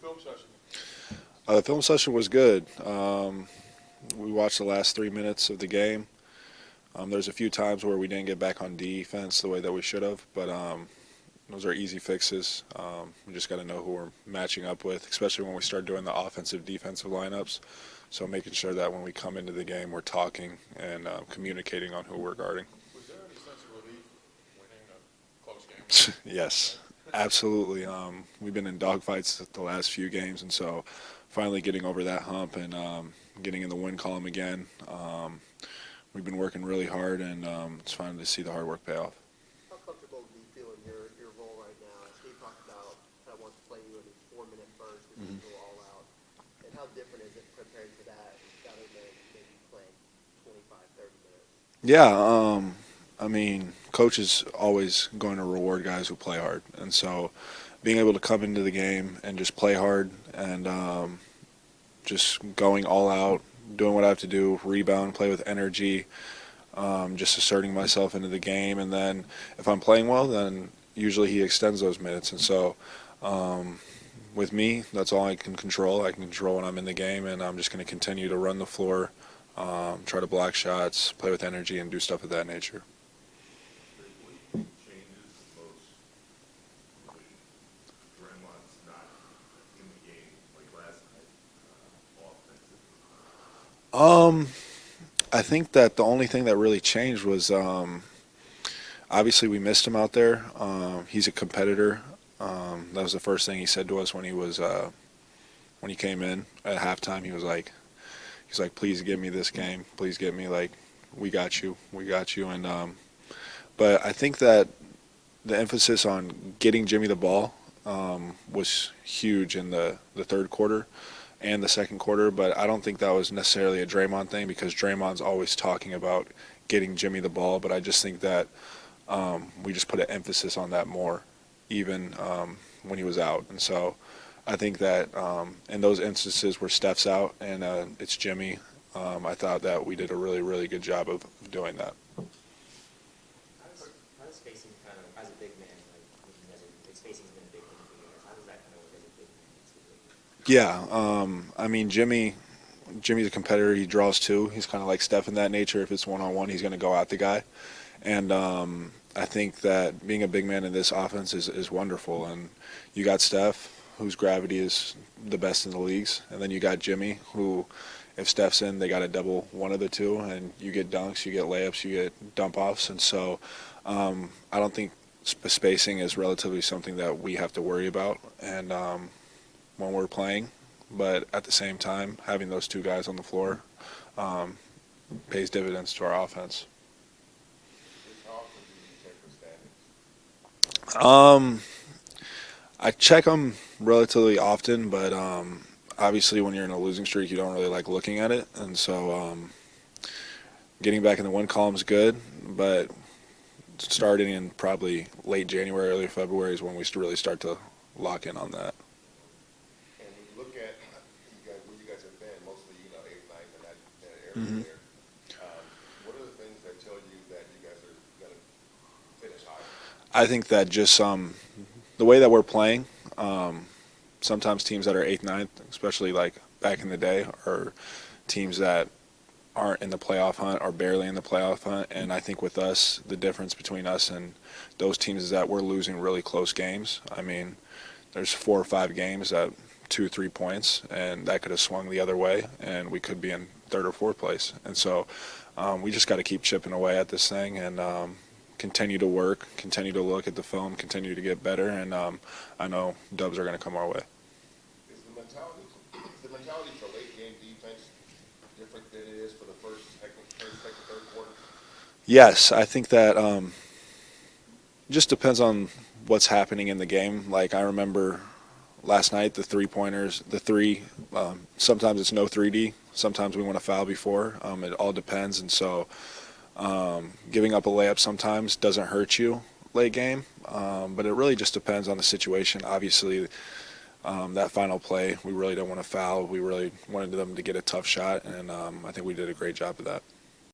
film session? The film session was good. We watched the last 3 minutes of the game. There's a few times where we didn't get back on defense the way that we should have, but those are easy fixes. We just got to know who we're matching up with, especially when we start doing the offensive-defensive lineups. So making sure that when we come into the game, we're talking and communicating on who we're guarding. Was there any sense of relief winning a close game? Yes, absolutely. We've been in dogfights the last few games, and so finally getting over that hump and getting in the win column again. We've been working really hard, and it's fun to see the hard work pay off. How comfortable do you feel in your role right now? Steve talked about kind of wants to play you in these 4-minute bursts, which is go all out. And how different is it compared to that rather than maybe playing 25, 30 minutes? Yeah, I mean, coach is always going to reward guys who play hard, and so being able to come into the game and just play hard and just going all out, doing what I have to do, rebound, play with energy, just asserting myself into the game, and then if I'm playing well, then usually he extends those minutes, and so with me, that's all I can control. I can control when I'm in the game, and I'm just going to continue to run the floor, try to block shots, play with energy, and do stuff of that nature. I think that the only thing that really changed was obviously we missed him out there. He's a competitor. That was the first thing he said to us when he came in at halftime. He's like, please give me this game. Please get me, like, we got you. And but I think that the emphasis on getting Jimmy the ball was huge in the third quarter and the second quarter, but I don't think that was necessarily a Draymond thing because Draymond's always talking about getting Jimmy the ball, but I just think that we just put an emphasis on that more even when he was out. And so I think that in those instances where Steph's out and it's Jimmy, I thought that we did a really, really good job of doing that. How does spacing kind of, as a big man, like spacing's been a big thing for you guys, how does that kind of work as a big man? Yeah, I mean, Jimmy's a competitor. He draws too. He's kind of like Steph in that nature. If it's one-on-one, he's going to go at the guy. And I think that being a big man in this offense is wonderful. And you got Steph, whose gravity is the best in the leagues. And then you got Jimmy, who, if Steph's in, they got to double one of the two. And you get dunks, you get layups, you get dump-offs. And so I don't think spacing is relatively something that we have to worry about. And when we're playing, but at the same time, having those two guys on the floor pays dividends to our offense. I check them relatively often, but obviously when you're in a losing streak, you don't really like looking at it, and so getting back in the win column is good, but starting in probably late January, early February is when we really start to lock in on that. And when you look at where you guys have been, mostly 8th, 9th, and that area there, what are the things that tell you that you guys are going to finish higher? I think that just the way that we're playing, sometimes teams that are 8th, 9th, especially like back in the day, are teams that aren't in the playoff hunt or barely in the playoff hunt. And I think with us, the difference between us and those teams is that we're losing really close games. I mean, there's 4 or 5 games at 2, 3 points, and that could have swung the other way, and we could be in 3rd or 4th place. And so we just got to keep chipping away at this thing and continue to work, continue to look at the film, continue to get better, and I know dubs are going to come our way. Is the mentality for late game defense different than it is for the first, second, third quarter? Yes, I think that just depends on what's happening in the game. Like I remember last night, the 3-pointers, sometimes it's no 3D, sometimes we want to foul before. It all depends, and so giving up a layup sometimes doesn't hurt you late game, but it really just depends on the situation. Obviously, that final play, we really don't want to foul. We really wanted them to get a tough shot, and I think we did a great job of that.